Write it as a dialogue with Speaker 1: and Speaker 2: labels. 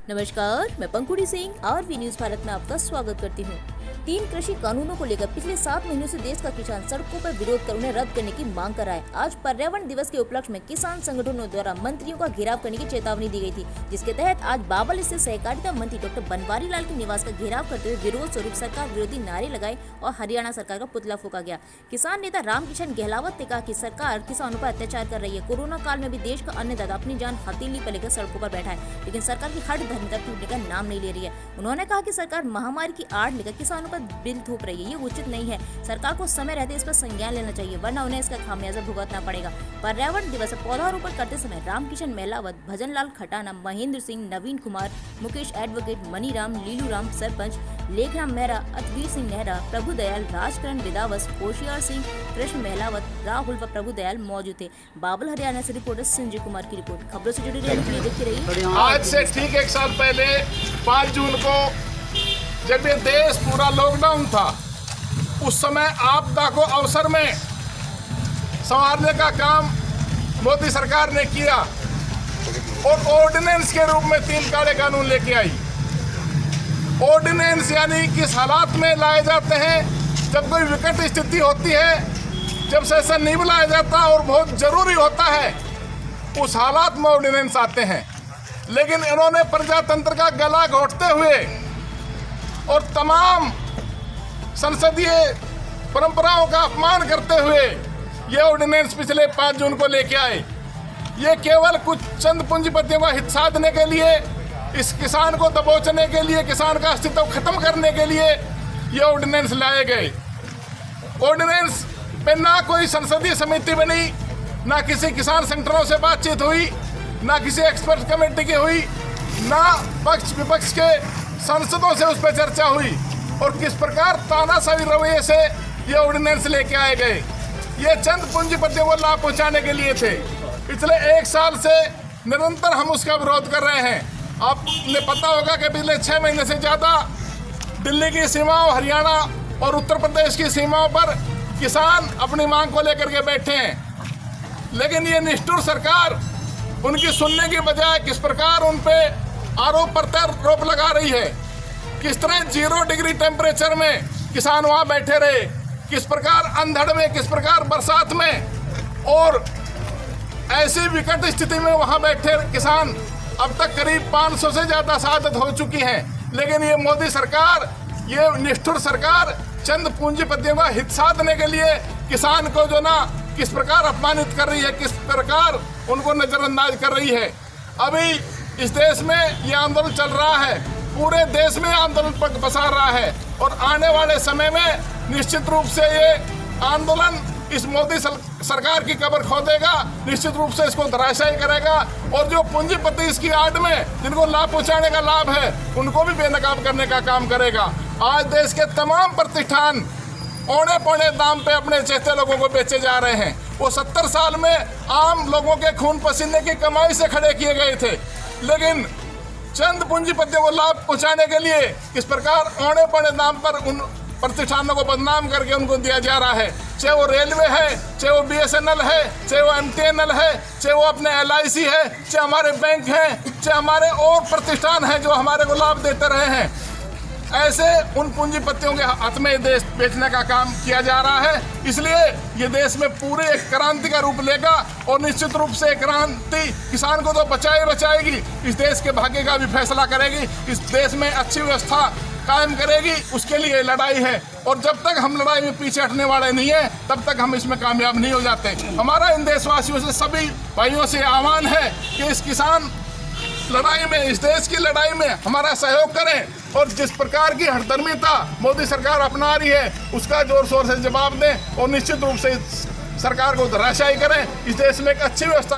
Speaker 1: नमस्कार, मैं Pankhuri Singh RV news Bharat में आपका स्वागत करती हूँ। 3 कृषि कानूनों को लेकर पिछले 7 महीनों से देश का किसान सड़कों पर विरोध कर उन्हें रद्द करने की मांग कर रहा है। आज पर्यावरण दिवस के उपलक्ष्य में किसान संगठनों द्वारा मंत्रियों का घेराव करने की चेतावनी दी गई थी, जिसके तहत आज बाबल स्थित सहकारिता मंत्री डॉक्टर बनवारी लाल के निवास का घेराव करते हुए विरोध स्वरूप सरकार विरोधी नारे लगाए और हरियाणा सरकार का पुतला फूंका गया। किसान नेता रामकिशन गहलावत ने कहा कि सरकार किसानों पर अत्याचार कर रही है। कोरोना काल में भी देश का अन्नदाता अपनी जान हथेली पर लेकर सड़कों पर बैठा है, लेकिन सरकार की हर धर्मता टूटने का नाम नहीं ले रही है। उन्होंने कहा कि सरकार महामारी की आड़ लेकर किसानों पर बिल थोप रही है, ये उचित नहीं है। सरकार को समय रहते इस पर संज्ञान लेना चाहिए, वरना उन्हें इसका खामियाजा भुगतना पड़ेगा। पर्यावरण दिवस पर पौधारोपण करते समय रामकिशन मेहलावत, भजनलाल खटाना, महेंद्र सिंह, नवीन कुमार, मुकेश एडवोकेट, मनीराम, लीलूराम सरपंच, लेखराम मेहरा, अतवीर सिंह नेहरा, प्रभुदयाल, राजकरण विदावस, होशियार सिंह, कृष्ण मेहलावत, राहुल व प्रभुदयाल मौजूद थे। बाबल हरियाणा से रिपोर्टर संजय कुमार की रिपोर्ट। खबरों से जुड़ी रहिए, देखते रहिए।
Speaker 2: आज से ठीक 1 साल पहले 5 जून को जब ये देश पूरा लॉकडाउन था, उस समय आपदा को अवसर में संवारने का काम मोदी सरकार ने किया और ऑर्डिनेंस के रूप में 3 काले कानून लेके आई। ऑर्डिनेंस यानी किस हालात में लाए जाते हैं, जब कोई विकट स्थिति होती है, जब सेशन नहीं बुलाया जाता और बहुत जरूरी होता है, उस हालात में ऑर्डिनेंस आते हैं। लेकिन इन्होंने प्रजातंत्र का गला घोंटते हुए और तमाम संसदीय परंपराओं का अपमान करते हुए ये ऑर्डिनेंस पिछले 5 जून को लेके आए। ये केवल कुछ चंद पूंजीपतियों का हित साधने के लिए, इस किसान को दबोचने के लिए, किसान का अस्तित्व खत्म करने के लिए ये ऑर्डिनेंस लाए गए। ऑर्डिनेंस पे ना कोई संसदीय समिति बनी, ना किसी किसान संगठनों से बातचीत हुई, ना किसी एक्सपर्ट कमेटी की हुई, ना पक्ष विपक्ष के सांसदों से उस पर चर्चा हुई, और किस प्रकार तानाशाही रवैये से ये ऑर्डिनेंस लेके आए गए। ये चंद पूंजीपतियों को लाभ पहुंचाने के लिए थे। पिछले 1 साल से निरंतर हम उसका विरोध कर रहे हैं। आपने पता होगा कि पिछले 6 महीने से ज़्यादा दिल्ली की सीमाओं, हरियाणा और उत्तर प्रदेश की सीमाओं पर किसान अपनी मांग को लेकर के बैठे हैं, लेकिन ये निष्ठुर सरकार उनकी सुनने की बजाय किस प्रकार उन पे आरोप प्रत्यारोप लगा रही है। किस तरह 0 डिग्री टेम्परेचर में किसान वहाँ बैठे रहे, किस प्रकार अंधड़ में, किस प्रकार बरसात में, और ऐसी विकट स्थिति में वहाँ बैठे किसान अब तक करीब 500 से ज़्यादा शहादत हो चुकी हैं। लेकिन ये मोदी सरकार, ये निष्ठुर सरकार चंद पूंजीपतियों का हित साधने के लिए किसान को जो ना किस प्रकार अपमानित कर रही है, किस प्रकार उनको नज़रअंदाज कर रही है। अभी इस देश में ये आंदोलन चल रहा है, पूरे देश में आंदोलन पसार रहा है, और आने वाले समय में निश्चित रूप से ये आंदोलन इस मोदी सरकार की कब्र खोदेगा, निश्चित रूप से इसको धराशायी करेगा, और जो पूंजीपति इसकी आड़ में जिनको लाभ पहुंचाने का लाभ है, उनको भी बेनकाब करने का काम करेगा। आज देश के तमाम प्रतिष्ठान औने पौने दाम पे अपने चहेते लोगों को बेचे जा रहे हैं। वो 70 साल में आम लोगों के खून पसीने की कमाई से खड़े किए गए थे, लेकिन चंद पूंजीपतियों को लाभ पहुंचाने के लिए किस प्रकार औने पौने दाम पर उन प्रतिष्ठानों को बदनाम करके उनको दिया जा रहा है। चाहे वो रेलवे है, चाहे वो BSNL है, चाहे वो MTNL है, चाहे वो अपने LIC है, चाहे हमारे बैंक हैं, चाहे हमारे और प्रतिष्ठान हैं जो हमारे को लाभ देते रहे हैं। ऐसे उन पूंजीपतियों के हाथ में देश बेचने का काम किया जा रहा है। इसलिए ये देश में पूरे एक क्रांति का रूप लेगा, और निश्चित रूप से क्रांति किसान को तो बचाएगी, इस देश के भाग्य का भी फैसला करेगी, इस देश में अच्छी व्यवस्था कायम करेगी। उसके लिए लड़ाई है, और जब तक हम लड़ाई में पीछे हटने वाले नहीं हैं, तब तक हम इसमें कामयाब नहीं हो जाते। हमारा इन देशवासियों से, सभी भाइयों से आह्वान है कि इस किसान लड़ाई में, इस देश की लड़ाई में हमारा सहयोग करें, और जिस प्रकार की हठधर्मिता मोदी सरकार अपना रही है उसका जोर शोर से जवाब दें, और निश्चित रूप से इस सरकार को धराशायी करें। इस देश में एक अच्छी व्यवस्था